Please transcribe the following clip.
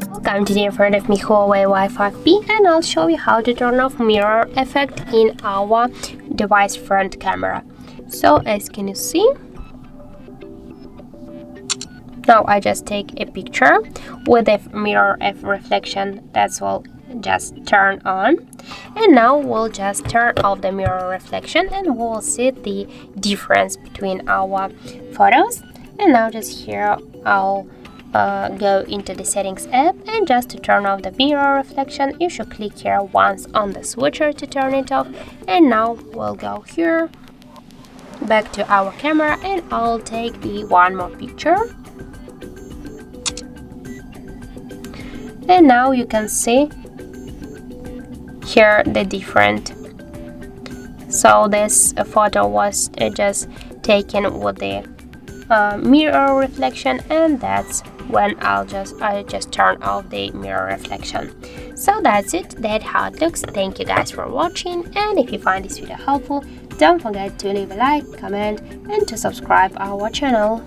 Welcome, today in front of me Huawei Y5p, and I'll show you how to turn off mirror effect in our device front camera. So as can you see, now I just take a picture with a mirror reflection that will just turn on, and now we'll just turn off the mirror reflection and we'll see the difference between our photos. And now just here I'll go into the settings app, and just to turn off the mirror reflection you should click here once on the switcher to turn it off. And now we'll go here back to our camera and I'll take the one more picture. And now you can see here the different. So this photo was just taken with the mirror reflection, and that's when I just turn off the mirror reflection. So that's it, that's how it looks. Thank you guys for watching, and if you find this video helpful, don't forget to leave a like, comment and to subscribe our channel.